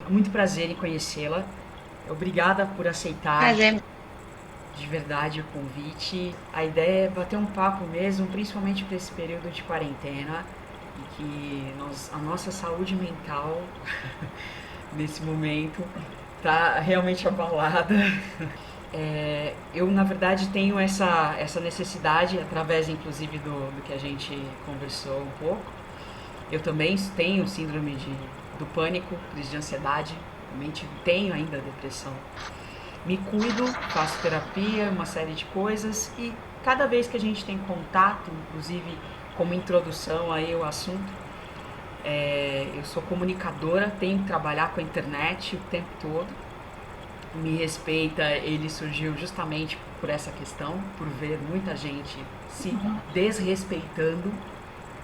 muito prazer em conhecê-la. Obrigada por aceitar Prazer. de verdade o convite. A ideia é bater um papo mesmo, principalmente para esse período de quarentena, e que a nossa saúde mental nesse momento está realmente abalada. Eu, na verdade, tenho essa necessidade, através inclusive do que a gente conversou um pouco. Eu também tenho síndrome do pânico, crise de ansiedade, também tenho ainda depressão. Me cuido, faço terapia, uma série de coisas e cada vez que a gente tem contato, inclusive como introdução aí ao assunto, eu sou comunicadora, tenho que trabalhar com a internet o tempo todo. Me Respeita, ele surgiu justamente por essa questão, por ver muita gente se desrespeitando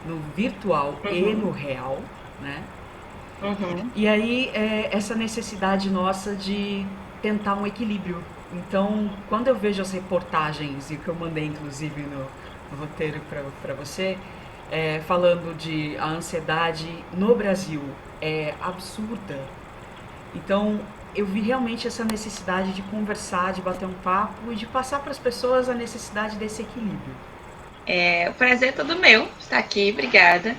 no virtual e no real, né? E aí essa necessidade nossa de tentar um equilíbrio. Então, quando eu vejo as reportagens, e que eu mandei inclusive no roteiro para você, falando de a ansiedade no Brasil é absurda. Então, eu vi realmente essa necessidade de conversar, de bater um papo e de passar para as pessoas a necessidade desse equilíbrio. O prazer é todo meu estar aqui, obrigada.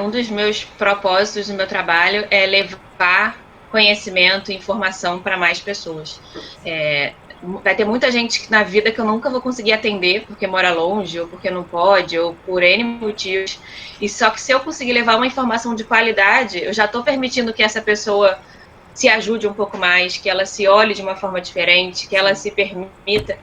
Um dos meus propósitos do meu trabalho é levar conhecimento e informação para mais pessoas. Vai ter muita gente na vida que eu nunca vou conseguir atender porque mora longe, ou porque não pode, ou por N motivos. E só que se eu conseguir levar uma informação de qualidade, eu já estou permitindo que essa pessoa se ajude um pouco mais, que ela se olhe de uma forma diferente, que ela se permita.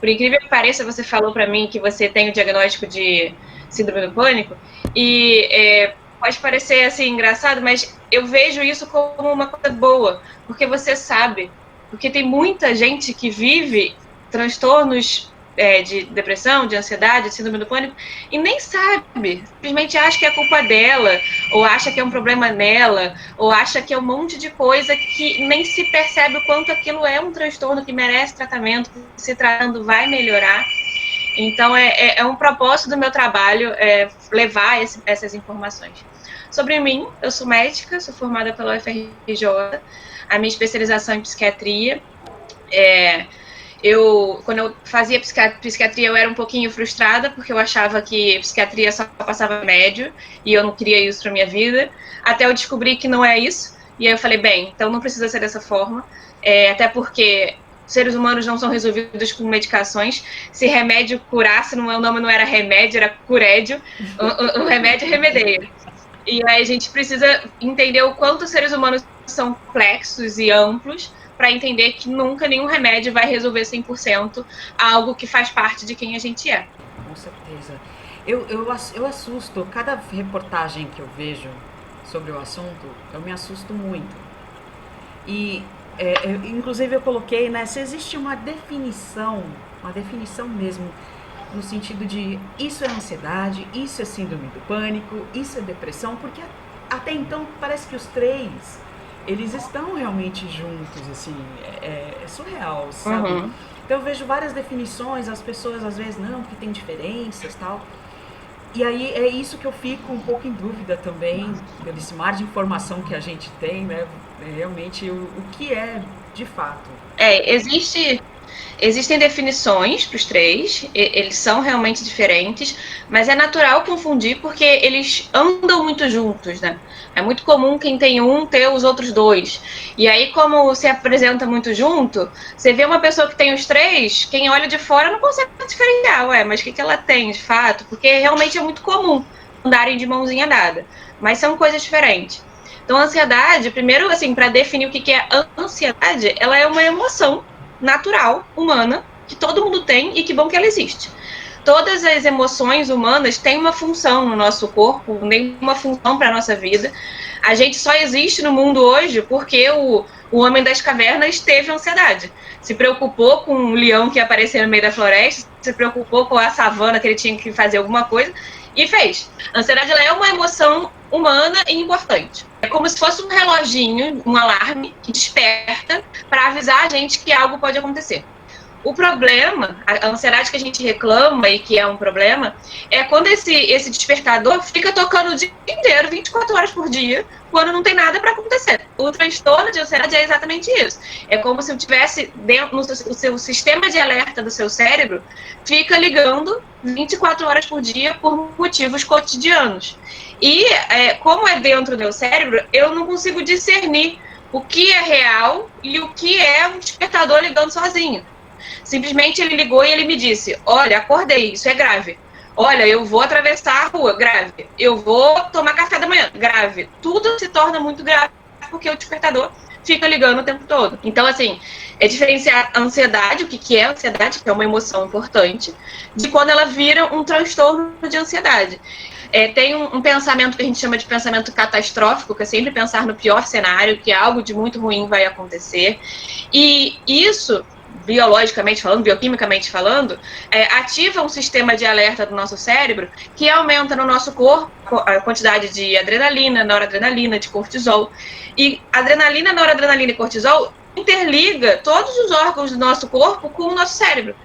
Por incrível que pareça, você falou para mim que você tem o diagnóstico de síndrome do pânico e pode parecer assim engraçado, mas eu vejo isso como uma coisa boa, porque você sabe, porque tem muita gente que vive transtornos de depressão, de ansiedade, de síndrome do pânico, e nem sabe, simplesmente acha que é culpa dela, ou acha que é um problema nela, ou acha que é um monte de coisa que nem se percebe o quanto aquilo é um transtorno que merece tratamento, que se tratando vai melhorar. Então, é um propósito do meu trabalho levar essas informações. Sobre mim, eu sou médica, sou formada pela UFRJ, a minha especialização em psiquiatria. Quando eu fazia psiquiatria, eu era um pouquinho frustrada, porque eu achava que psiquiatria só passava médio, e eu não queria isso para minha vida, até eu descobri que não é isso, e aí eu falei, bem, então não precisa ser dessa forma, até porque seres humanos não são resolvidos com medicações. Se remédio curasse, o nome não era remédio, era curédio, o remédio remedeia. E aí a gente precisa entender o quanto os seres humanos são complexos e amplos para entender que nunca nenhum remédio vai resolver 100% algo que faz parte de quem a gente é. Com certeza. Eu assusto, cada reportagem que eu vejo sobre o assunto, eu me assusto muito. E, inclusive, eu coloquei, né, se existe uma definição mesmo, no sentido de isso é ansiedade, isso é síndrome do pânico, isso é depressão, porque até então parece que os três, eles estão realmente juntos, assim, é surreal, sabe? Então eu vejo várias definições, as pessoas às vezes não, porque tem diferenças, tal. E aí é isso que eu fico um pouco em dúvida também, desse mar de informação que a gente tem, né? Realmente o que é de fato. Existem definições para os três, eles são realmente diferentes, mas é natural confundir porque eles andam muito juntos, né? É muito comum quem tem um ter os outros dois. E aí, como se apresenta muito junto, você vê uma pessoa que tem os três, quem olha de fora não consegue diferenciar, mas o que ela tem de fato? Porque realmente é muito comum andarem de mãozinha dada, mas são coisas diferentes. Então, a ansiedade, primeiro, assim, para definir o que é ansiedade, ela é uma emoção natural, humana, que todo mundo tem e que bom que ela existe. Todas as emoções humanas têm uma função no nosso corpo, nem uma função para a nossa vida. A gente só existe no mundo hoje porque o homem das cavernas teve ansiedade. Se preocupou com um leão que ia aparecer no meio da floresta, se preocupou com a savana que ele tinha que fazer alguma coisa e fez. A ansiedade ela é uma emoção humana e importante. É como se fosse um reloginho, um alarme que desperta para avisar a gente que algo pode acontecer. O problema, a ansiedade que a gente reclama e que é um problema, é quando esse despertador fica tocando o dia inteiro, 24 horas por dia, quando não tem nada para acontecer. O transtorno de ansiedade é exatamente isso. É como se tivesse dentro no seu sistema de alerta do seu cérebro, fica ligando 24 horas por dia por motivos cotidianos. E como é dentro do meu cérebro, eu não consigo discernir o que é real e o que é um despertador ligando sozinho. Simplesmente ele ligou e ele me disse, olha, acordei, isso é grave. Olha, eu vou atravessar a rua, grave. Eu vou tomar café da manhã, grave. Tudo se torna muito grave porque o despertador fica ligando o tempo todo. Então, assim, é diferenciar a ansiedade, o que é a ansiedade, que é uma emoção importante, de quando ela vira um transtorno de ansiedade. Tem um pensamento que a gente chama de pensamento catastrófico, que é sempre pensar no pior cenário, que algo de muito ruim vai acontecer. E isso, biologicamente falando, bioquimicamente falando, ativa um sistema de alerta do nosso cérebro que aumenta no nosso corpo a quantidade de adrenalina, noradrenalina, de cortisol. E adrenalina, noradrenalina e cortisol interliga todos os órgãos do nosso corpo com o nosso cérebro.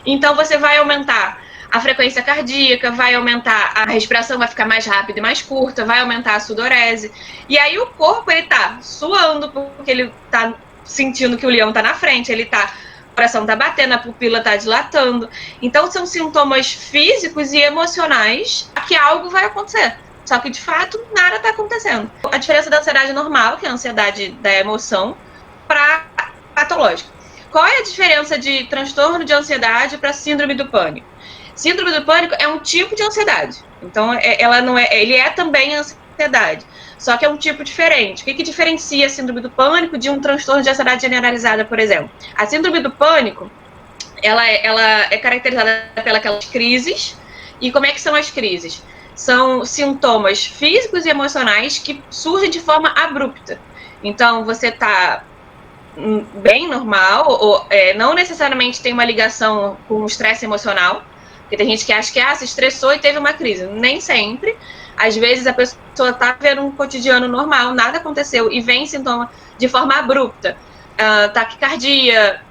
Então você vai aumentar a frequência cardíaca, vai aumentar a respiração, vai ficar mais rápida e mais curta, vai aumentar a sudorese. E aí o corpo, ele tá suando porque ele tá sentindo que o leão tá na frente, o coração tá batendo, a pupila tá dilatando. Então são sintomas físicos e emocionais que algo vai acontecer. Só que, de fato, nada tá acontecendo. A diferença da ansiedade normal, que é a ansiedade da emoção, para patológica. Qual é a diferença de transtorno de ansiedade para síndrome do pânico? Síndrome do pânico é um tipo de ansiedade. Então, ele é também ansiedade. Só que é um tipo diferente. O que diferencia a síndrome do pânico de um transtorno de ansiedade generalizada, por exemplo? A síndrome do pânico, ela é caracterizada pelas crises. E como é que são as crises? São sintomas físicos e emocionais que surgem de forma abrupta. Então, você está bem normal, ou não necessariamente tem uma ligação com o estresse emocional, porque tem gente que acha que se estressou e teve uma crise. Nem sempre. Às vezes a pessoa está vivendo um cotidiano normal, nada aconteceu, e vem sintoma de forma abrupta. Taquicardia,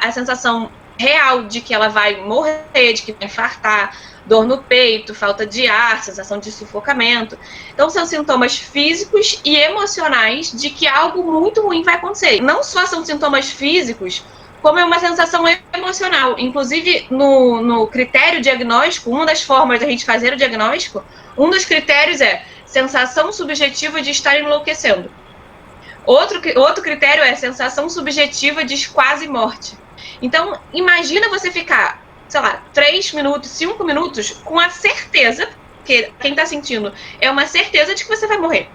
a sensação real de que ela vai morrer, de que vai infartar, dor no peito, falta de ar, sensação de sufocamento. Então são sintomas físicos e emocionais de que algo muito ruim vai acontecer. Não só são sintomas físicos, como é uma sensação emocional. Inclusive, no critério diagnóstico, uma das formas da gente fazer o diagnóstico, um dos critérios é sensação subjetiva de estar enlouquecendo. Outro critério é sensação subjetiva de quase morte. Então, imagina você ficar, sei lá, 3 minutos, 5 minutos com a certeza, que quem está sentindo é uma certeza de que você vai morrer.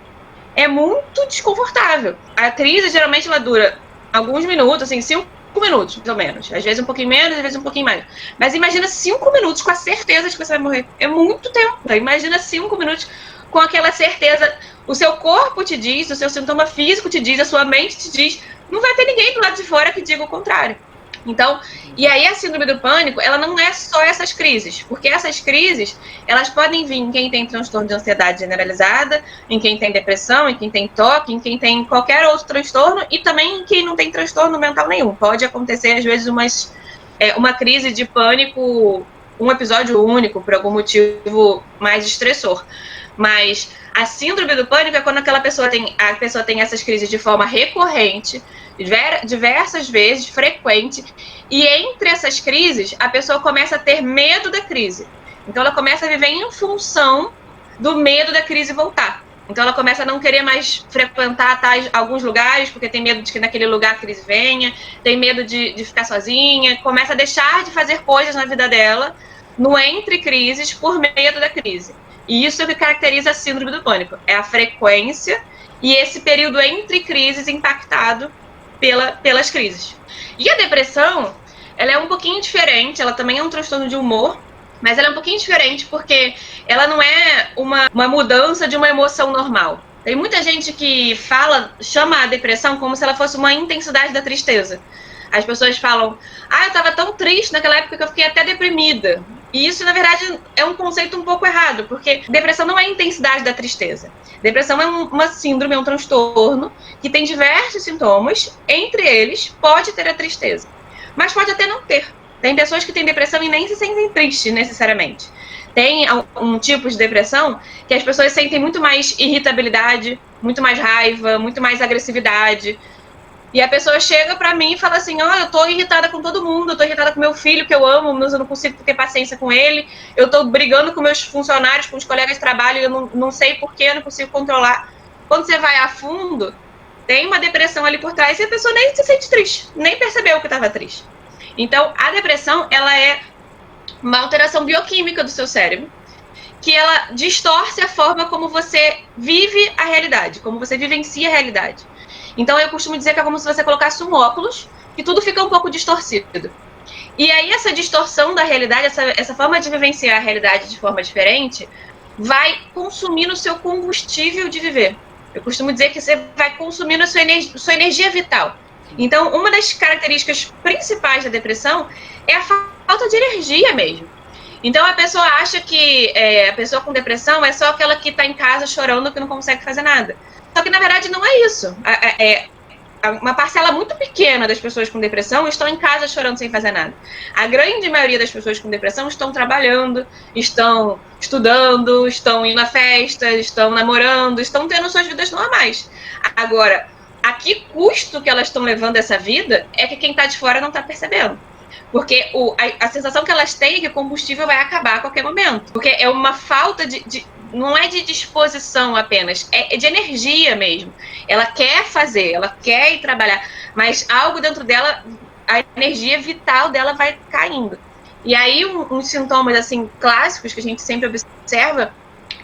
É muito desconfortável. A crise, geralmente, ela dura alguns minutos, assim, 5 minutos, mais ou menos. Às vezes um pouquinho menos, às vezes um pouquinho mais. Mas imagina 5 minutos com a certeza de que você vai morrer. É muito tempo. Imagina 5 minutos com aquela certeza. O seu corpo te diz, o seu sintoma físico te diz, a sua mente te diz. Não vai ter ninguém do lado de fora que diga o contrário. Então, e aí a síndrome do pânico, ela não é só essas crises, porque essas crises, elas podem vir em quem tem transtorno de ansiedade generalizada, em quem tem depressão, em quem tem TOC, em quem tem qualquer outro transtorno, e também em quem não tem transtorno mental nenhum. Pode acontecer, às vezes, uma crise de pânico, um episódio único, por algum motivo mais estressor. Mas a síndrome do pânico é quando a pessoa tem essas crises de forma recorrente, diversas vezes, frequente, e entre essas crises, a pessoa começa a ter medo da crise. Então, ela começa a viver em função do medo da crise voltar. Então, ela começa a não querer mais frequentar alguns lugares, porque tem medo de que naquele lugar a crise venha, tem medo de ficar sozinha, começa a deixar de fazer coisas na vida dela, no entre crises, por medo da crise. E isso é o que caracteriza a síndrome do pânico. É a frequência e esse período entre crises impactado pelas crises. E a depressão, ela é um pouquinho diferente, ela também é um transtorno de humor, mas ela é um pouquinho diferente porque ela não é uma mudança de uma emoção normal. Tem muita gente que chama a depressão como se ela fosse uma intensidade da tristeza. As pessoas falam, eu estava tão triste naquela época que eu fiquei até deprimida. E isso, na verdade, é um conceito um pouco errado, porque depressão não é a intensidade da tristeza. Depressão é uma síndrome, é um transtorno que tem diversos sintomas, entre eles pode ter a tristeza. mas pode até não ter. Tem pessoas que têm depressão e nem se sentem tristes necessariamente. Tem um tipo de depressão que as pessoas sentem muito mais irritabilidade, muito mais raiva, muito mais agressividade. E a pessoa chega pra mim e fala assim, eu tô irritada com todo mundo, eu tô irritada com meu filho, que eu amo, mas eu não consigo ter paciência com ele, eu tô brigando com meus funcionários, com os colegas de trabalho, eu não sei porquê, eu não consigo controlar. Quando você vai a fundo, tem uma depressão ali por trás e a pessoa nem se sente triste, nem percebeu que estava triste. Então, a depressão, ela é uma alteração bioquímica do seu cérebro, que ela distorce a forma como você vive a realidade, como você vivencia a realidade. Então, eu costumo dizer que é como se você colocasse um óculos e tudo fica um pouco distorcido. E aí, essa distorção da realidade, essa forma de vivenciar a realidade de forma diferente, vai consumindo o seu combustível de viver. Eu costumo dizer que você vai consumindo a sua energia vital. Então, uma das características principais da depressão é a falta de energia mesmo. Então, a pessoa acha que a pessoa com depressão é só aquela que está em casa chorando que não consegue fazer nada. Só que, na verdade, não é isso. Uma parcela muito pequena das pessoas com depressão estão em casa chorando sem fazer nada. A grande maioria das pessoas com depressão estão trabalhando, estão estudando, estão indo a festas, estão namorando, estão tendo suas vidas normais. Agora, a que custo que elas estão levando essa vida é que quem está de fora não está percebendo. Porque a sensação que elas têm é que o combustível vai acabar a qualquer momento. Porque é uma falta não é de disposição apenas, é de energia mesmo. Ela quer fazer, ela quer ir trabalhar, mas algo dentro dela, a energia vital dela vai caindo. E aí, uns sintomas assim clássicos que a gente sempre observa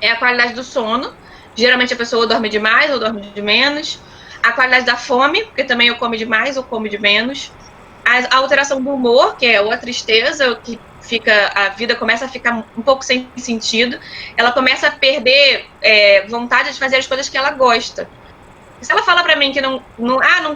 é a qualidade do sono. Geralmente a pessoa dorme demais ou dorme de menos. A qualidade da fome, porque também eu como demais ou como de menos. A alteração do humor, que é ou a tristeza, que a vida começa a ficar um pouco sem sentido, ela começa a perder vontade de fazer as coisas que ela gosta. Se ela fala pra mim que não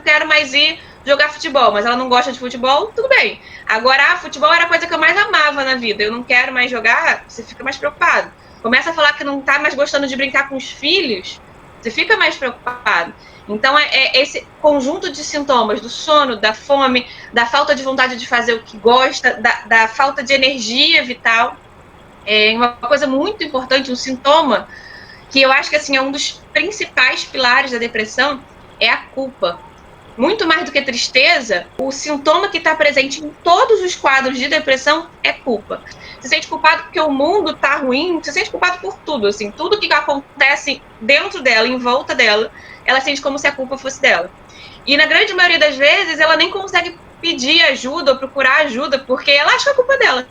quero mais ir jogar futebol, mas ela não gosta de futebol, tudo bem. Agora, futebol era a coisa que eu mais amava na vida, eu não quero mais jogar, você fica mais preocupado. Começa a falar que não tá mais gostando de brincar com os filhos, você fica mais preocupado. Então, esse conjunto de sintomas do sono, da fome, da falta de vontade de fazer o que gosta, da falta de energia vital. É uma coisa muito importante, um sintoma que eu acho que assim, é um dos principais pilares da depressão, é a culpa. Muito mais do que tristeza, o sintoma que está presente em todos os quadros de depressão é culpa. Se sente culpado porque o mundo está ruim, se sente culpado por tudo, assim, tudo que acontece dentro dela, em volta dela, ela sente como se a culpa fosse dela. E na grande maioria das vezes, ela nem consegue pedir ajuda ou procurar ajuda, porque ela acha que a culpa é dela.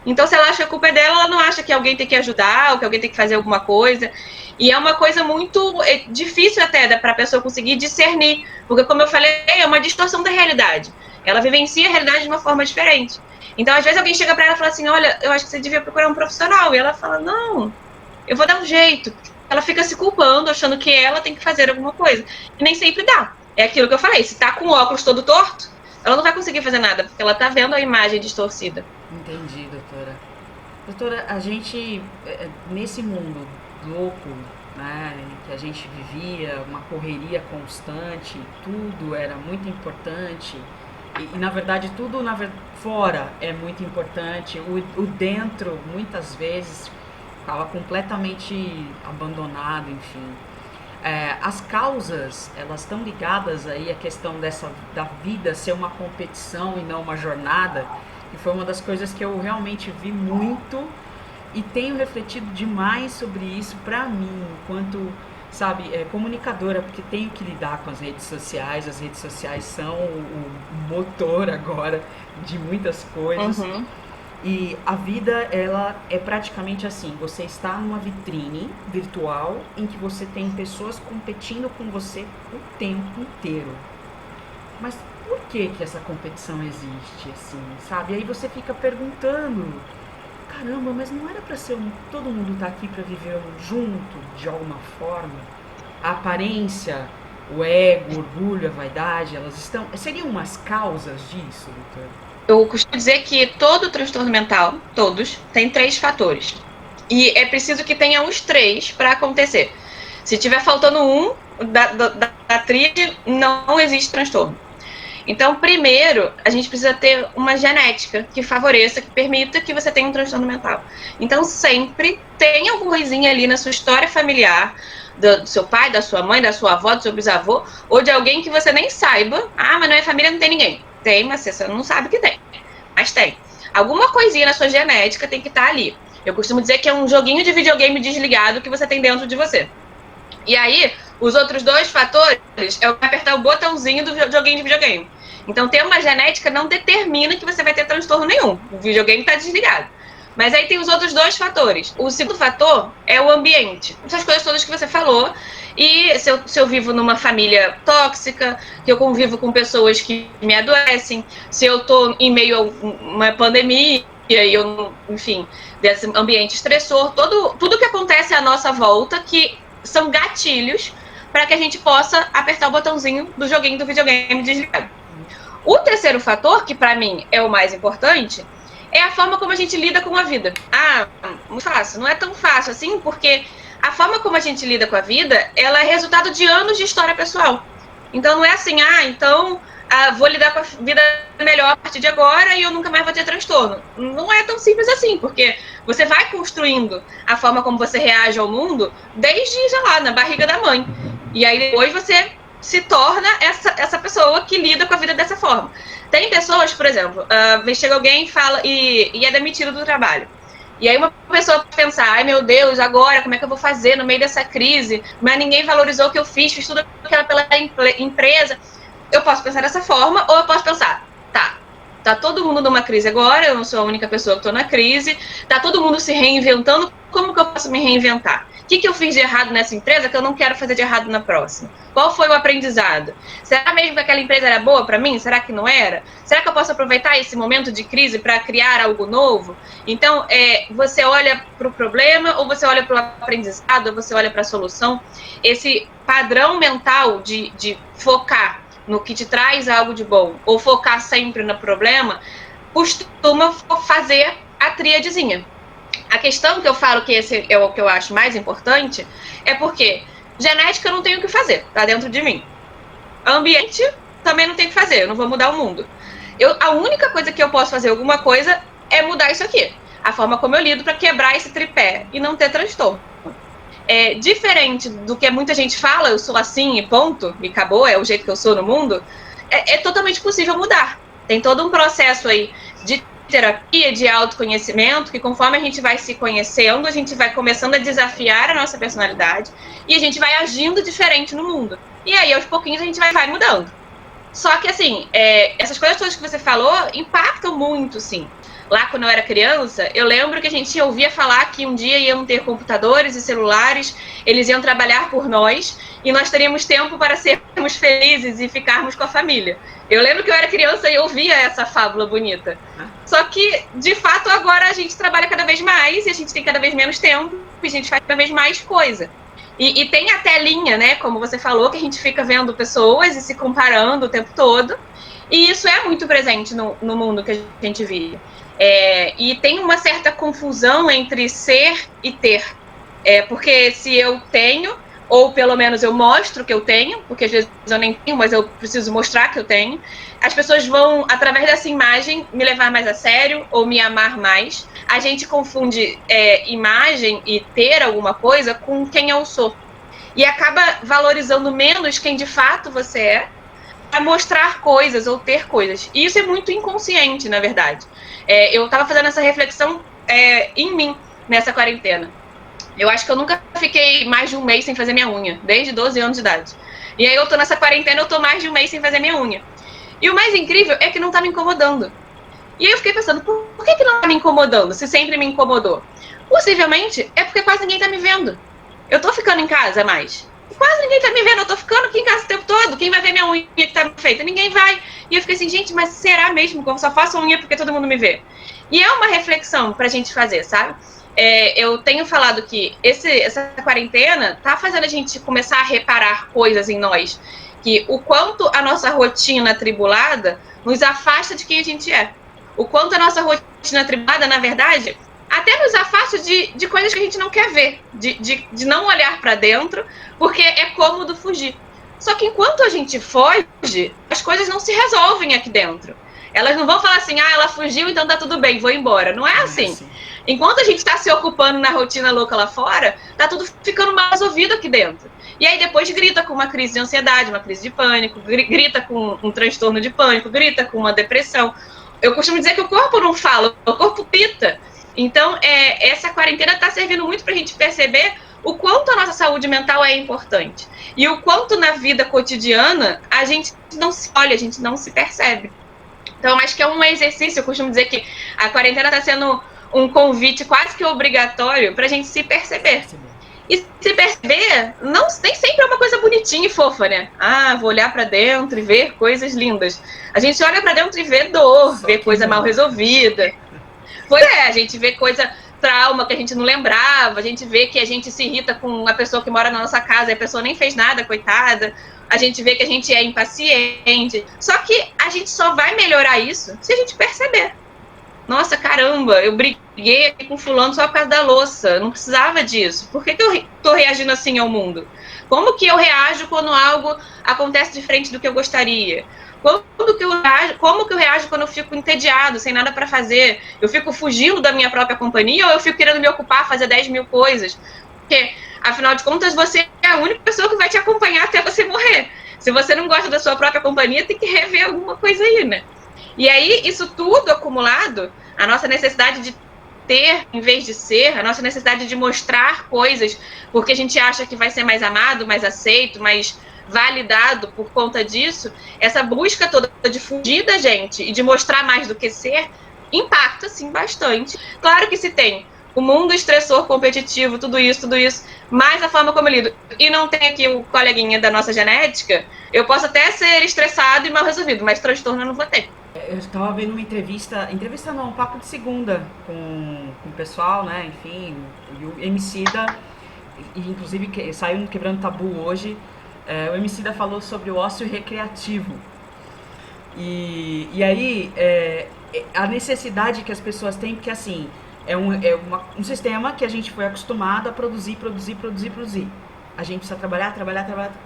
Então, se ela acha que a culpa é dela, ela não acha que alguém tem que ajudar, ou que alguém tem que fazer alguma coisa. E é uma coisa muito difícil até para a pessoa conseguir discernir, porque, como eu falei, é uma distorção da realidade. Ela vivencia a realidade de uma forma diferente. Então, às vezes, alguém chega para ela e fala assim, olha, eu acho que você devia procurar um profissional. E ela fala, não, eu vou dar um jeito. Ela fica se culpando, achando que ela tem que fazer alguma coisa. E nem sempre dá. É aquilo que eu falei, se tá com o óculos todo torto, ela não vai conseguir fazer nada, porque ela tá vendo a imagem distorcida. Entendi, doutora. Doutora, a gente, nesse mundo louco, né, que a gente vivia, uma correria constante, tudo era muito importante, e na verdade tudo fora é muito importante, o dentro muitas vezes estava completamente abandonado, enfim. As causas, elas estão ligadas aí à questão da vida ser uma competição e não uma jornada, que foi uma das coisas que eu realmente vi muito e tenho refletido demais sobre isso para mim, enquanto, sabe, comunicadora, porque tenho que lidar com as redes sociais são o motor agora de muitas coisas. Uhum. E a vida, ela é praticamente assim, você está numa vitrine virtual em que você tem pessoas competindo com você o tempo inteiro. Mas por que essa competição existe, assim, sabe? E aí você fica perguntando, caramba, mas não era para ser todo mundo tá aqui para viver junto, de alguma forma? A aparência, o ego, o orgulho, a vaidade, seriam umas causas disso, doutor? Eu costumo dizer que todo transtorno mental, todos, tem 3 fatores. E é preciso que tenha os 3 para acontecer. Se tiver faltando um da tríade, não existe transtorno. Então, primeiro, a gente precisa ter uma genética que favoreça, que permita que você tenha um transtorno mental. Então, sempre tem alguma coisinha ali na sua história familiar, do seu pai, da sua mãe, da sua avó, do seu bisavô, ou de alguém que você nem saiba. Ah, mas na minha família não tem ninguém. Tem, mas você não sabe que tem. Mas tem. Alguma coisinha na sua genética tem que estar ali. Eu costumo dizer que é um joguinho de videogame desligado que você tem dentro de você. E aí, os outros dois fatores é apertar o botãozinho do joguinho de videogame. Então, ter uma genética não determina que você vai ter transtorno nenhum. O videogame está desligado. Mas aí tem os outros dois fatores. O segundo fator é o ambiente. Essas coisas todas que você falou. E se eu vivo numa família tóxica, que eu convivo com pessoas que me adoecem, se eu estou em meio a uma pandemia, e eu, enfim, desse ambiente estressor, tudo que acontece à nossa volta, que são gatilhos para que a gente possa apertar o botãozinho do joguinho do videogame desligado. O terceiro fator, que para mim é o mais importante, é a forma como a gente lida com a vida. Ah, muito fácil. Não é tão fácil assim, porque a forma como a gente lida com a vida, ela é resultado de anos de história pessoal. Então não é assim, vou lidar com a vida melhor a partir de agora e eu nunca mais vou ter transtorno. Não é tão simples assim, porque você vai construindo a forma como você reage ao mundo desde, sei lá, na barriga da mãe. E aí depois você se torna essa pessoa que lida com a vida dessa forma. Tem pessoas, por exemplo, chega alguém e fala e é demitido do trabalho. E aí uma pessoa pensa, ai meu Deus, agora como é que eu vou fazer no meio dessa crise? Mas ninguém valorizou o que eu fiz tudo aquilo pela empresa. Eu posso pensar dessa forma, ou eu posso pensar, tá todo mundo numa crise agora, eu não sou a única pessoa que estou na crise, tá todo mundo se reinventando, como que eu posso me reinventar? O que eu fiz de errado nessa empresa que eu não quero fazer de errado na próxima? Qual foi o aprendizado? Será mesmo que aquela empresa era boa para mim? Será que não era? Será que eu posso aproveitar esse momento de crise para criar algo novo? Então, você olha para o problema, ou você olha para o aprendizado, ou você olha para a solução? Esse padrão mental de focar no que te traz algo de bom, ou focar sempre no problema, costuma fazer a tríadezinha. A questão que eu falo que esse é o que eu acho mais importante é porque genética eu não tenho o que fazer, tá dentro de mim. Ambiente também não tenho o que fazer, eu não vou mudar o mundo. A única coisa que eu posso fazer alguma coisa é mudar isso aqui. A forma como eu lido para quebrar esse tripé e não ter transtorno. Diferente do que muita gente fala, eu sou assim e ponto, e acabou, é o jeito que eu sou no mundo, é totalmente possível mudar. Tem todo um processo aí de terapia, de autoconhecimento, que conforme a gente vai se conhecendo, a gente vai começando a desafiar a nossa personalidade e a gente vai agindo diferente no mundo. E aí, aos pouquinhos, a gente vai mudando. Só que, assim, essas coisas todas que você falou impactam muito, sim. Lá, quando eu era criança, eu lembro que a gente ouvia falar que um dia iam ter computadores e celulares, eles iam trabalhar por nós e nós teríamos tempo para sermos felizes e ficarmos com a família. Eu lembro que eu era criança e ouvia essa fábula bonita. Só que, de fato, agora a gente trabalha cada vez mais e a gente tem cada vez menos tempo e a gente faz cada vez mais coisa. E tem a telinha, né, como você falou, que a gente fica vendo pessoas e se comparando o tempo todo. E isso é muito presente no mundo que a gente vive. E tem uma certa confusão entre ser e ter. Porque se eu tenho, ou pelo menos eu mostro que eu tenho, porque às vezes eu nem tenho, mas eu preciso mostrar que eu tenho, as pessoas vão, através dessa imagem, me levar mais a sério ou me amar mais. A gente confunde imagem e ter alguma coisa com quem eu sou. E acaba valorizando menos quem de fato você é, para mostrar coisas ou ter coisas. E isso é muito inconsciente, na verdade. Eu estava fazendo essa reflexão em mim, nessa quarentena. Eu acho que eu nunca fiquei mais de um mês sem fazer minha unha, desde 12 anos de idade. E aí eu tô nessa quarentena, eu tô mais de um mês sem fazer minha unha. E o mais incrível é que não tá me incomodando. E aí eu fiquei pensando, por que não tá me incomodando, se sempre me incomodou? Possivelmente é porque quase ninguém tá me vendo. Eu tô ficando em casa mais. Quase ninguém tá me vendo, eu tô ficando aqui em casa o tempo todo. Quem vai ver minha unha que tá feita? Ninguém vai. E eu fiquei assim, gente, mas será mesmo que eu só faço unha porque todo mundo me vê? E é uma reflexão pra gente fazer, sabe? Eu tenho falado que essa quarentena tá fazendo a gente começar a reparar coisas em nós. Que o quanto a nossa rotina atribulada nos afasta de quem a gente é. O quanto a nossa rotina atribulada, na verdade, até nos afasta de coisas que a gente não quer ver, de não olhar para dentro, porque é cômodo fugir. Só que enquanto a gente foge, nós as coisas não se resolvem aqui dentro. Elas não vão falar assim, ah, ela fugiu, então tá tudo bem, vou embora. Não é assim. Enquanto a gente tá se ocupando na rotina louca lá fora, tá tudo ficando mal resolvido aqui dentro. E aí depois grita com uma crise de ansiedade, uma crise de pânico, grita com um transtorno de pânico, grita com uma depressão. Eu costumo dizer que o corpo não fala, o corpo pita. Então, essa quarentena está servindo muito para a gente perceber o quanto a nossa saúde mental é importante. E o quanto na vida cotidiana a gente não se olha, a gente não se percebe. Então, acho que é um exercício, eu costumo dizer que a quarentena está sendo um convite quase que obrigatório para a gente se perceber. E se perceber, nem sempre é uma coisa bonitinha e fofa, né? Ah, vou olhar para dentro e ver coisas lindas. A gente olha para dentro e vê dor, vê coisa mal resolvida. Pois é, a gente vê coisa, trauma que a gente não lembrava, a gente vê que a gente se irrita com a pessoa que mora na nossa casa e a pessoa nem fez nada, coitada. A gente vê que a gente é impaciente. Só que a gente só vai melhorar isso se a gente perceber. Nossa, caramba, eu briguei aqui com fulano só por causa da louça. Não precisava disso. Por que eu tô reagindo assim ao mundo? Como que eu reajo quando algo acontece diferente do que eu gostaria? Como que eu reajo quando eu fico entediado, sem nada para fazer? Eu fico fugindo da minha própria companhia ou eu fico querendo me ocupar, fazer 10 mil coisas? Porque, afinal de contas, você é a única pessoa que vai te acompanhar até você morrer. Se você não gosta da sua própria companhia, tem que rever alguma coisa aí, né? E aí, isso tudo acumulado, a nossa necessidade de ter em vez de ser, a nossa necessidade de mostrar coisas, porque a gente acha que vai ser mais amado, mais aceito, mais validado por conta disso, essa busca toda de fugir da gente e de mostrar mais do que ser, impacta, sim, bastante. Claro que se tem o mundo estressor, competitivo, tudo isso, mas a forma como eu lido, e não tem aqui o coleguinha da nossa genética, eu posso até ser estressado e mal resolvido, mas transtorno eu não vou ter. Eu estava vendo uma entrevista não, um papo de segunda com o pessoal, né, enfim, e o Emicida, inclusive saiu no Quebrando Tabu hoje, o Emicida falou sobre o ócio recreativo. E aí, a necessidade que as pessoas têm, porque assim, é um sistema que a gente foi acostumado a produzir. A gente precisa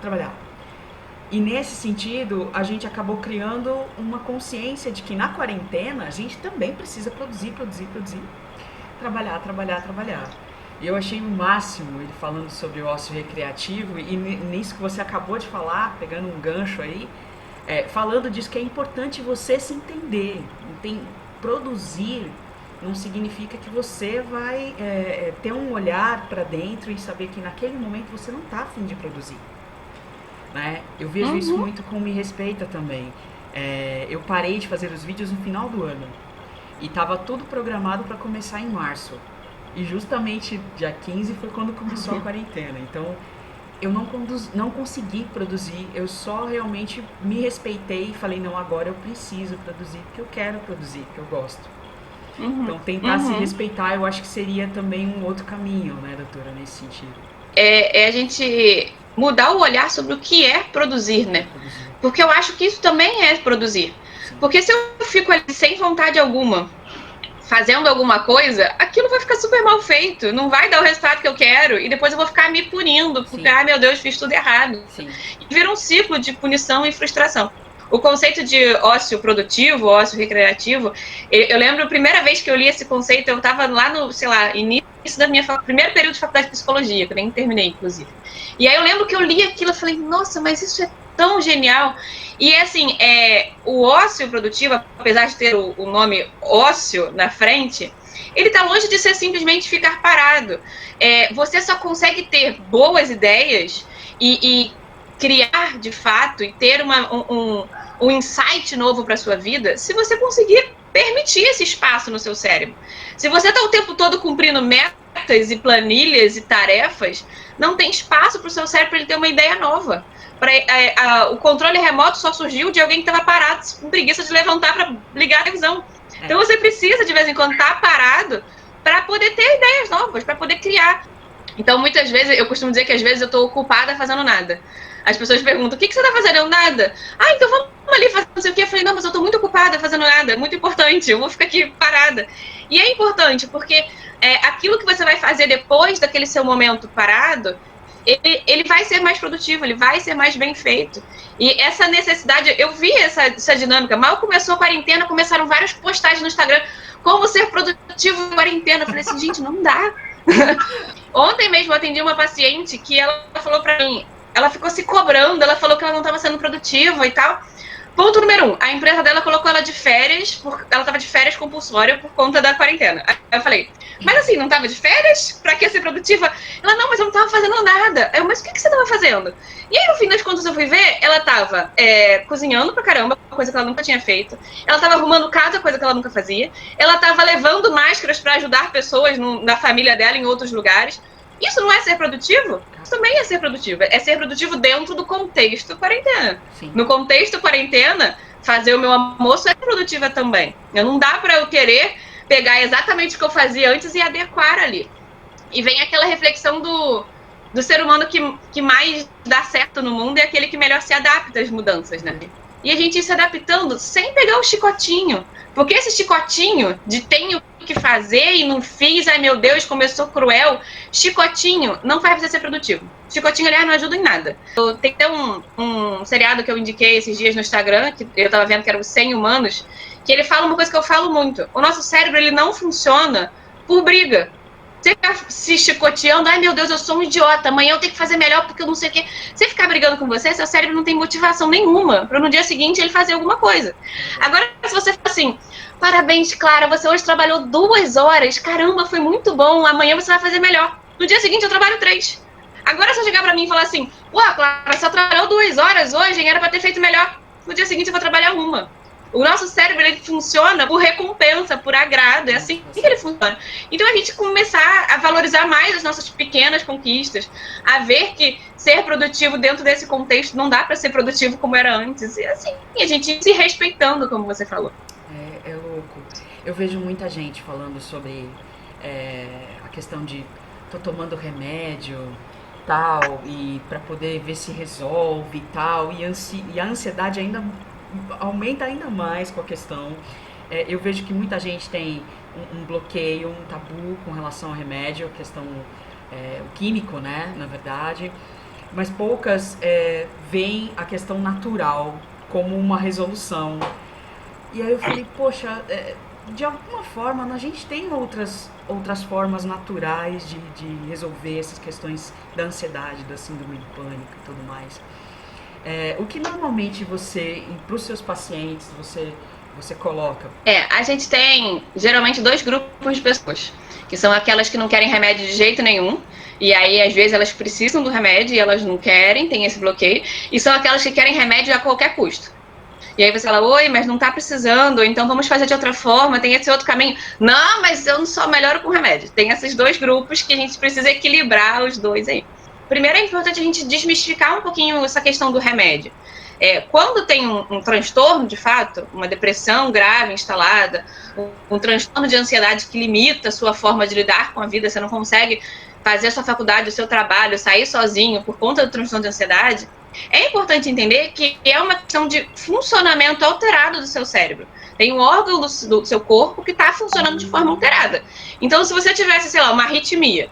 trabalhar. E nesse sentido, a gente acabou criando uma consciência de que na quarentena a gente também precisa produzir. Trabalhar. E eu achei o máximo ele falando sobre o ócio recreativo e nisso que você acabou de falar, pegando um gancho aí, falando disso que é importante você se entender. Produzir não significa que você vai ter um olhar para dentro e saber que naquele momento você não está a fim de produzir. Né? Eu vejo isso muito com Me Respeita também. Eu parei de fazer os vídeos no final do ano e estava tudo programado para começar em março. E justamente dia 15 foi quando começou a quarentena. Então eu não consegui produzir, eu só realmente me respeitei e falei, não, agora eu preciso produzir, porque eu quero produzir, porque eu gosto. Então tentar se respeitar, eu acho que seria também um outro caminho, né, doutora, nesse sentido. A gente mudar o olhar sobre o que é produzir, né? Porque eu acho que isso também é produzir. Sim. Porque se eu fico ali sem vontade alguma, fazendo alguma coisa, aquilo vai ficar super mal feito, não vai dar o resultado que eu quero, e depois eu vou ficar me punindo, porque, ai meu Deus, fiz tudo errado. Sim. E vira um ciclo de punição e frustração. O conceito de ócio produtivo, ócio recreativo, eu lembro a primeira vez que eu li esse conceito, eu estava lá no, sei lá, início da minha primeiro período de faculdade de psicologia, que eu nem terminei, inclusive. E aí eu lembro que eu li aquilo e falei, nossa, mas isso é tão genial. E assim, o ócio produtivo, apesar de ter o nome ócio na frente, ele está longe de ser simplesmente ficar parado. Você só consegue ter boas ideias e criar de fato e ter um insight novo para a sua vida se você conseguir permitir esse espaço no seu cérebro. Se você está o tempo todo cumprindo metas e planilhas e tarefas, não tem espaço para o seu cérebro para ele ter uma ideia nova. O controle remoto só surgiu de alguém que estava parado, com preguiça de levantar para ligar a televisão. Então você precisa de vez em quando estar parado para poder ter ideias novas, para poder criar. Então muitas vezes, eu costumo dizer que às vezes eu estou ocupada fazendo nada. As pessoas perguntam, o que você está fazendo? Eu, nada. Ah, então vamos ali fazer não sei o quê. Eu falei, não, mas eu estou muito ocupada fazendo nada, é muito importante, eu vou ficar aqui parada. E é importante, porque aquilo que você vai fazer depois daquele seu momento parado ele vai ser mais produtivo, ele vai ser mais bem feito. E essa necessidade, eu vi essa dinâmica. Mal começou a quarentena, começaram várias postagens no Instagram, como ser produtivo em quarentena. Eu falei assim, gente, não dá. Ontem mesmo eu atendi uma paciente que ela falou pra mim, ela ficou se cobrando, ela falou que ela não estava sendo produtiva e tal. Ponto número 1, a empresa dela colocou ela de férias, ela estava de férias compulsória por conta da quarentena. Aí eu falei, mas assim, não estava de férias? Pra que ser produtiva? Ela, não, mas eu não estava fazendo nada. Eu, mas o que você estava fazendo? E aí, no fim das contas, eu fui ver, ela estava cozinhando pra caramba, coisa que ela nunca tinha feito. Ela estava arrumando casa, coisa que ela nunca fazia. Ela estava levando máscaras para ajudar pessoas na família dela em outros lugares. Isso não é ser produtivo? Isso também é ser produtivo. É ser produtivo dentro do contexto quarentena. Sim. No contexto quarentena, fazer o meu almoço é produtiva também. Não dá para eu querer pegar exatamente o que eu fazia antes e adequar ali. E vem aquela reflexão do ser humano que mais dá certo no mundo é aquele que melhor se adapta às mudanças, né? E a gente ir se adaptando sem pegar o chicotinho. Porque esse chicotinho de tenho que fazer e não fiz, ai meu Deus, começou cruel. Chicotinho não faz você ser produtivo. Chicotinho, aliás, não ajuda em nada. Tem até um seriado que eu indiquei esses dias no Instagram, que eu tava vendo que era os 100 Humanos, que ele fala uma coisa que eu falo muito. O nosso cérebro, ele não funciona por briga. Você ficar se chicoteando, ai meu Deus, eu sou um idiota, amanhã eu tenho que fazer melhor porque eu não sei o quê. Você ficar brigando com você, seu cérebro não tem motivação nenhuma para no dia seguinte ele fazer alguma coisa. Agora, se você fala assim, parabéns, Clara, você hoje trabalhou 2 horas, caramba, foi muito bom, amanhã você vai fazer melhor. No dia seguinte eu trabalho 3. Agora, se eu chegar para mim e falar assim, ué, Clara, você trabalhou 2 horas hoje, era para ter feito melhor. No dia seguinte eu vou trabalhar 1. O nosso cérebro, ele funciona por recompensa, por agrado, é assim que ele funciona. Então a gente começar a valorizar mais as nossas pequenas conquistas, a ver que ser produtivo dentro desse contexto não dá para ser produtivo como era antes, e assim, a gente se respeitando, como você falou. É louco. Eu vejo muita gente falando sobre a questão de tô tomando remédio, tal, e para poder ver se resolve e tal, e a ansiedade ainda aumenta ainda mais com a questão. Eu vejo que muita gente tem um bloqueio, um tabu com relação ao remédio, a questão o químico, né, na verdade, mas poucas veem a questão natural como uma resolução. E aí eu falei, poxa, de alguma forma a gente tem outras formas naturais de resolver essas questões da ansiedade, da síndrome do pânico e tudo mais. O que normalmente você, para os seus pacientes, você coloca? A gente tem geralmente 2 grupos de pessoas, que são aquelas que não querem remédio de jeito nenhum, e aí às vezes elas precisam do remédio e elas não querem, tem esse bloqueio, e são aquelas que querem remédio a qualquer custo. E aí você fala, oi, mas não tá precisando, então vamos fazer de outra forma, tem esse outro caminho. Não, mas eu não só melhoro com remédio. Tem esses 2 grupos que a gente precisa equilibrar os 2 aí. Primeiro é importante a gente desmistificar um pouquinho essa questão do remédio. Quando tem um transtorno, de fato, uma depressão grave instalada, um transtorno de ansiedade que limita a sua forma de lidar com a vida, você não consegue fazer a sua faculdade, o seu trabalho, sair sozinho por conta do transtorno de ansiedade, é importante entender que é uma questão de funcionamento alterado do seu cérebro. Tem um órgão do seu corpo que está funcionando de forma alterada. Então, se você tivesse, sei lá, uma arritmia,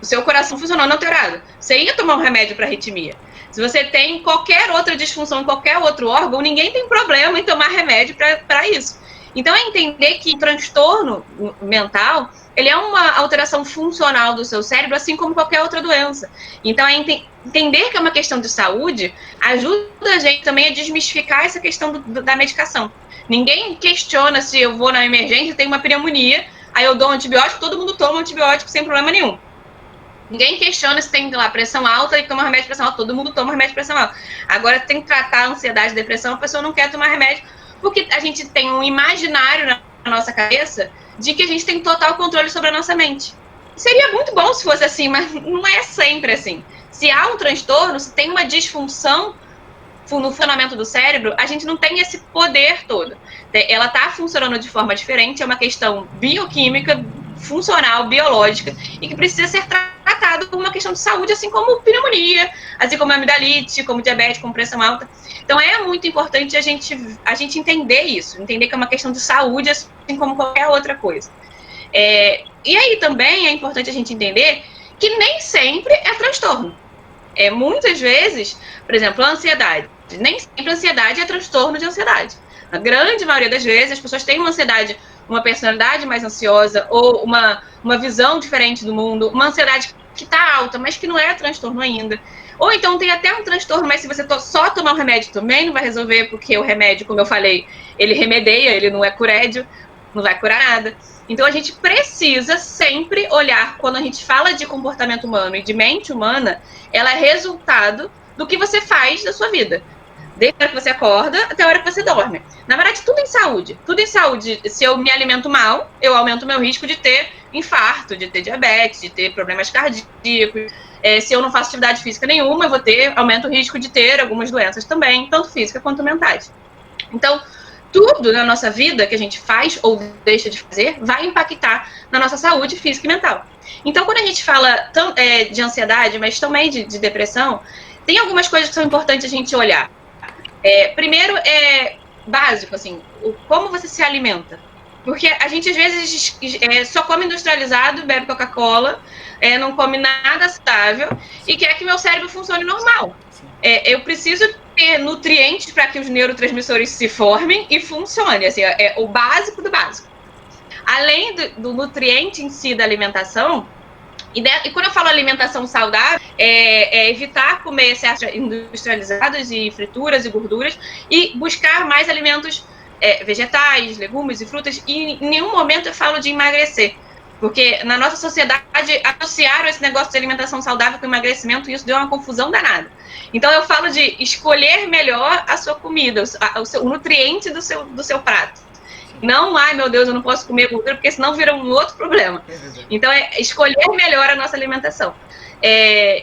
o seu coração funcionando alterado, você ia tomar um remédio para arritmia. Se você tem qualquer outra disfunção em qualquer outro órgão, ninguém tem problema em tomar remédio para isso. Então, é entender que o transtorno mental, ele é uma alteração funcional do seu cérebro, assim como qualquer outra doença. Então, entender que é uma questão de saúde ajuda a gente também a desmistificar essa questão da medicação. Ninguém questiona se eu vou na emergência e tenho uma pneumonia, aí eu dou um antibiótico, todo mundo toma um antibiótico sem problema nenhum. Ninguém questiona se tem lá pressão alta e toma remédio de pressão alta. Todo mundo toma remédio de pressão alta. Agora, tem que tratar a ansiedade e depressão, a pessoa não quer tomar remédio, porque a gente tem um imaginário na nossa cabeça de que a gente tem total controle sobre a nossa mente. Seria muito bom se fosse assim, mas não é sempre assim. Se há um transtorno, se tem uma disfunção no funcionamento do cérebro, a gente não tem esse poder todo. Ela está funcionando de forma diferente, é uma questão bioquímica, funcional, biológica, e que precisa ser tratado como uma questão de saúde, assim como pneumonia, assim como amidalite, como diabetes, como pressão alta. Então é muito importante a gente entender isso, entender que é uma questão de saúde, assim como qualquer outra coisa. E aí também é importante a gente entender que nem sempre é transtorno. Muitas vezes, por exemplo, a ansiedade. Nem sempre a ansiedade é transtorno de ansiedade. Na grande maioria das vezes, as pessoas têm uma ansiedade, uma personalidade mais ansiosa, ou uma visão diferente do mundo, uma ansiedade que está alta, mas que não é transtorno ainda. Ou então tem até um transtorno, mas se você só tomar o remédio também não vai resolver, porque o remédio, como eu falei, ele remedeia, ele não é curédio, não vai curar nada. Então a gente precisa sempre olhar, quando a gente fala de comportamento humano e de mente humana, ela é resultado do que você faz da sua vida. Desde a hora que você acorda até a hora que você dorme. Na verdade, tudo em saúde. Tudo em saúde. Se eu me alimento mal, eu aumento o meu risco de ter infarto, de ter diabetes, de ter problemas cardíacos. Se eu não faço atividade física nenhuma, eu vou aumento o risco de ter algumas doenças também, tanto física quanto mentais. Então, tudo na nossa vida que a gente faz ou deixa de fazer vai impactar na nossa saúde física e mental. Então, quando a gente fala de ansiedade, mas também de depressão, tem algumas coisas que são importantes a gente olhar. Primeiro, básico, assim, como você se alimenta. Porque a gente, às vezes, só come industrializado, bebe Coca-Cola, não come nada saudável e quer que meu cérebro funcione normal. Eu preciso ter nutrientes para que os neurotransmissores se formem e funcionem. Assim, é o básico do básico. Além do nutriente em si da alimentação, e quando eu falo alimentação saudável, evitar comer excessos industrializados e frituras e gorduras e buscar mais alimentos vegetais, legumes e frutas. E em nenhum momento eu falo de emagrecer, porque na nossa sociedade associaram esse negócio de alimentação saudável com emagrecimento e isso deu uma confusão danada. Então eu falo de escolher melhor a sua comida, o nutriente do seu prato. Não, ai meu Deus, eu não posso comer gordura, porque senão vira um outro problema. Então, escolher melhor a nossa alimentação.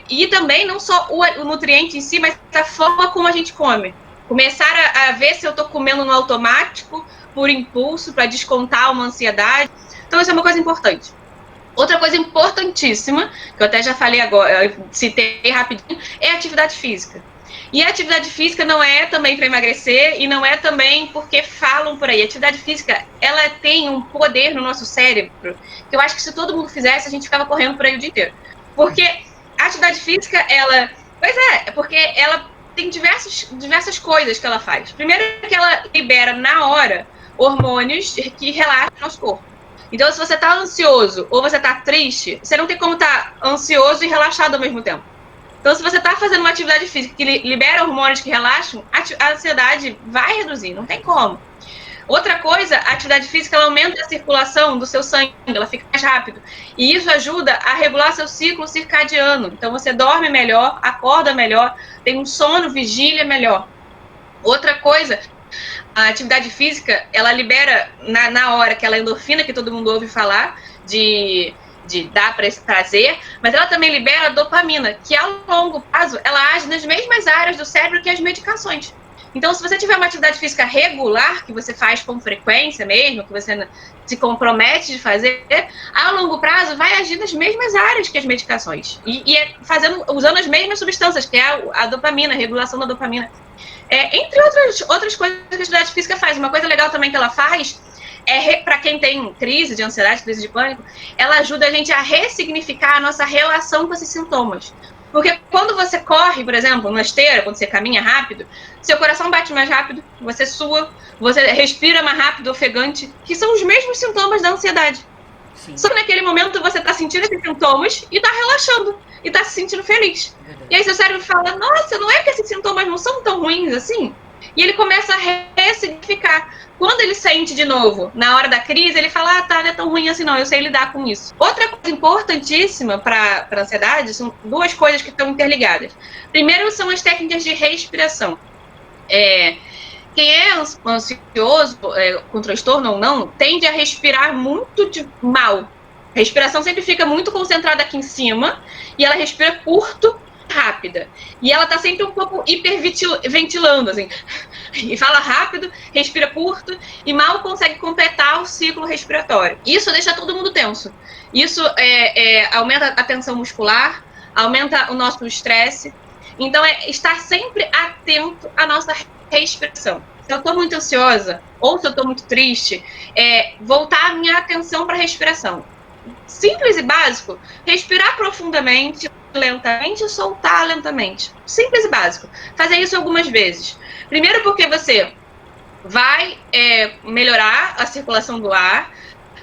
E também, não só o nutriente em si, mas a forma como a gente come. Começar a ver se eu estou comendo no automático, por impulso, para descontar uma ansiedade. Então, isso é uma coisa importante. Outra coisa importantíssima, que eu até já falei agora, eu citei rapidinho, é a atividade física. E a atividade física não é também para emagrecer e não é também porque falam por aí. A atividade física, ela tem um poder no nosso cérebro que eu acho que se todo mundo fizesse, a gente ficava correndo por aí o dia inteiro. Porque a atividade física, porque ela tem diversas coisas que ela faz. Primeiro que ela libera na hora hormônios que relaxam o nosso corpo. Então, se você está ansioso ou você está triste, você não tem como estar ansioso e relaxado ao mesmo tempo. Então, se você está fazendo uma atividade física que libera hormônios que relaxam, a ansiedade vai reduzir, não tem como. Outra coisa, a atividade física ela aumenta a circulação do seu sangue, ela fica mais rápido. E isso ajuda a regular seu ciclo circadiano. Então, você dorme melhor, acorda melhor, tem um sono, vigília melhor. Outra coisa, a atividade física, ela libera na hora aquela endorfina que todo mundo ouve falar, de dar prazer, mas ela também libera a dopamina, que a longo prazo ela age nas mesmas áreas do cérebro que as medicações. Então, se você tiver uma atividade física regular, que você faz com frequência mesmo, que você se compromete de fazer, a longo prazo vai agir nas mesmas áreas que as medicações. E usando as mesmas substâncias, que é a dopamina, a regulação da dopamina. Entre outras coisas que a atividade física faz. Uma coisa legal também que ela faz para quem tem crise de ansiedade, crise de pânico, ela ajuda a gente a ressignificar a nossa relação com esses sintomas. Porque quando você corre, por exemplo, numa esteira, quando você caminha rápido, seu coração bate mais rápido, você sua, você respira mais rápido, ofegante, que são os mesmos sintomas da ansiedade. Sim. Só que naquele momento você está sentindo esses sintomas e está relaxando, e está se sentindo feliz. E aí seu cérebro fala, nossa, não é que esses sintomas não são tão ruins assim? E ele começa a ressignificar. Quando ele sente de novo, na hora da crise, ele fala, tá, não é tão ruim assim não, eu sei lidar com isso. Outra coisa importantíssima para a ansiedade são duas coisas que estão interligadas. Primeiro são as técnicas de respiração. Quem é ansioso, com transtorno ou não, tende a respirar muito mal. A respiração sempre fica muito concentrada aqui em cima e ela respira curto, rápida. E ela tá sempre um pouco hiperventilando, assim. E fala rápido, respira curto e mal consegue completar o ciclo respiratório. Isso deixa todo mundo tenso. Isso aumenta a tensão muscular, aumenta o nosso estresse. Então, estar sempre atento à nossa respiração. Se eu estou muito ansiosa ou se eu estou muito triste, voltar a minha atenção para a respiração. simples e básico, respirar profundamente, lentamente e soltar lentamente. Simples e básico. Fazer isso algumas vezes. Primeiro porque você vai melhorar a circulação do ar,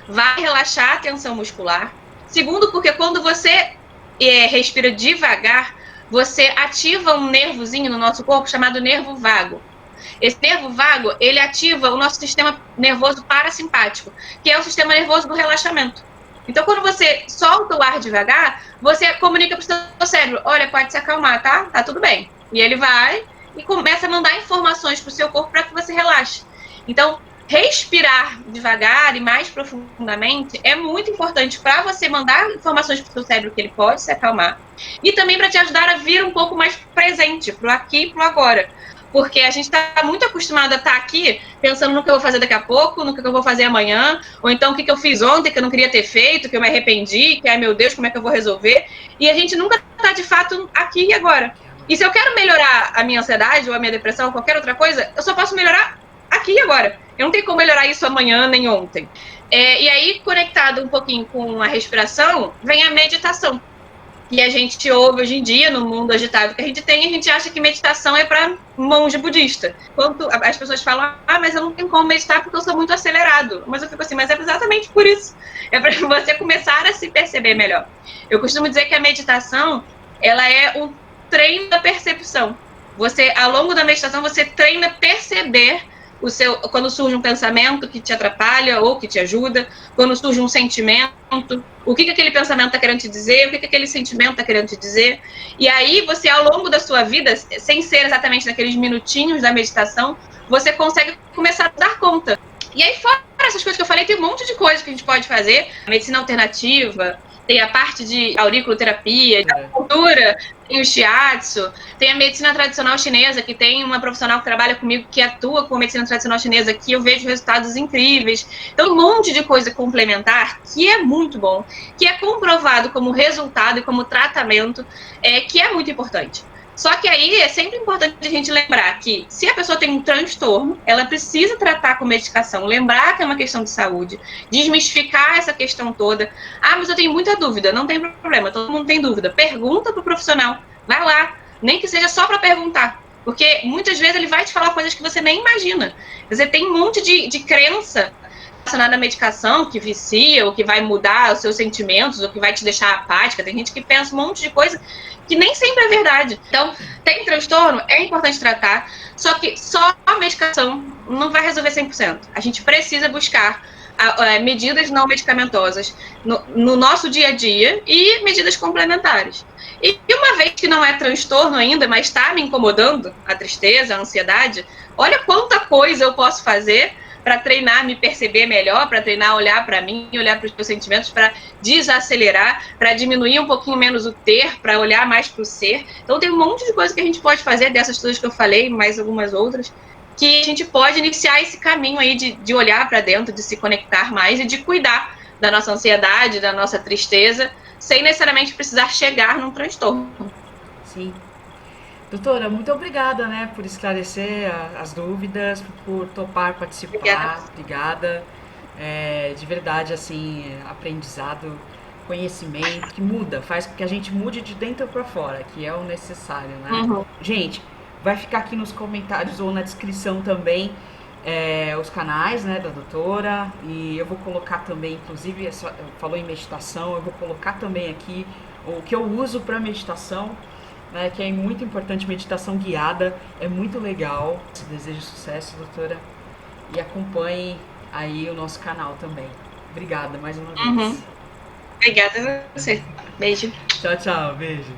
vai relaxar a tensão muscular. Segundo, porque quando você respira devagar, você ativa um nervozinho no nosso corpo chamado nervo vago. Esse nervo vago, ele ativa o nosso sistema nervoso parasimpático, que é o sistema nervoso do relaxamento. Então, quando você solta o ar devagar, você comunica para o seu cérebro, olha, pode se acalmar, tá? Tá tudo bem. E ele vai e começa a mandar informações para o seu corpo para que você relaxe. Então, respirar devagar e mais profundamente é muito importante para você mandar informações para o seu cérebro que ele pode se acalmar e também para te ajudar a vir um pouco mais presente, para o aqui e para o agora. Porque a gente está muito acostumado a estar aqui pensando no que eu vou fazer daqui a pouco, no que eu vou fazer amanhã, ou então o que eu fiz ontem que eu não queria ter feito, que eu me arrependi, que, ai meu Deus, como é que eu vou resolver? E a gente nunca está de fato aqui e agora. E se eu quero melhorar a minha ansiedade ou a minha depressão ou qualquer outra coisa, eu só posso melhorar aqui e agora. Eu não tenho como melhorar isso amanhã nem ontem. E aí, conectado um pouquinho com a respiração, vem a meditação. Que a gente ouve hoje em dia, no mundo agitado que a gente acha que meditação é para monge budista. Quando as pessoas falam, mas eu não tenho como meditar porque eu sou muito acelerado. Mas eu fico assim, mas é exatamente por isso. É para você começar a se perceber melhor. Eu costumo dizer que a meditação, ela é um treino da percepção. Você, ao longo da meditação, você treina perceber quando surge um pensamento que te atrapalha ou que te ajuda, quando surge um sentimento, o que aquele pensamento está querendo te dizer, o que aquele sentimento está querendo te dizer. E aí você, ao longo da sua vida, sem ser exatamente naqueles minutinhos da meditação, você consegue começar a dar conta. E aí, fora essas coisas que eu falei, tem um monte de coisas que a gente pode fazer. A medicina alternativa, tem a parte de auriculoterapia, de acupuntura, tem o shiatsu, tem a medicina tradicional chinesa, que tem uma profissional que trabalha comigo que atua com a medicina tradicional chinesa, que eu vejo resultados incríveis. Então, um monte de coisa complementar que é muito bom, que é comprovado como resultado e como tratamento, que é muito importante. Só que aí é sempre importante a gente lembrar que se a pessoa tem um transtorno, ela precisa tratar com medicação, lembrar que é uma questão de saúde, desmistificar essa questão toda. Mas eu tenho muita dúvida, não tem problema, todo mundo tem dúvida. Pergunta pro profissional, vai lá, nem que seja só para perguntar, porque muitas vezes ele vai te falar coisas que você nem imagina. Você tem um monte de crença relacionada à medicação que vicia, ou que vai mudar os seus sentimentos, ou que vai te deixar apática. Tem gente que pensa um monte de coisa que nem sempre é verdade. Então, tem transtorno, é importante tratar, só que só a medicação não vai resolver 100%. A gente precisa buscar medidas não medicamentosas no nosso dia a dia e medidas complementares. E uma vez que não é transtorno ainda, mas está me incomodando, a tristeza, a ansiedade, olha quanta coisa eu posso fazer para treinar, me perceber melhor, para treinar, olhar para mim, olhar para os meus sentimentos, para desacelerar, para diminuir um pouquinho menos o ter, para olhar mais para o ser. Então tem um monte de coisa que a gente pode fazer, dessas coisas que eu falei, mais algumas outras, que a gente pode iniciar esse caminho aí de olhar para dentro, de se conectar mais e de cuidar da nossa ansiedade, da nossa tristeza, sem necessariamente precisar chegar num transtorno. Sim. Doutora, muito obrigada, né, por esclarecer as dúvidas, por topar participar. Obrigada. De verdade, assim, aprendizado, conhecimento que muda, faz com que a gente mude de dentro para fora, que é o necessário, né? Uhum. Gente, vai ficar aqui nos comentários ou na descrição também os canais, né, da doutora, e eu vou colocar também, inclusive, falou em meditação, eu vou colocar também aqui o que eu uso para meditação, né, que é muito importante, meditação guiada, é muito legal. Desejo sucesso, doutora, e acompanhe aí o nosso canal também. Obrigada mais uma vez. Obrigada a você. Beijo. Tchau, tchau. Beijo.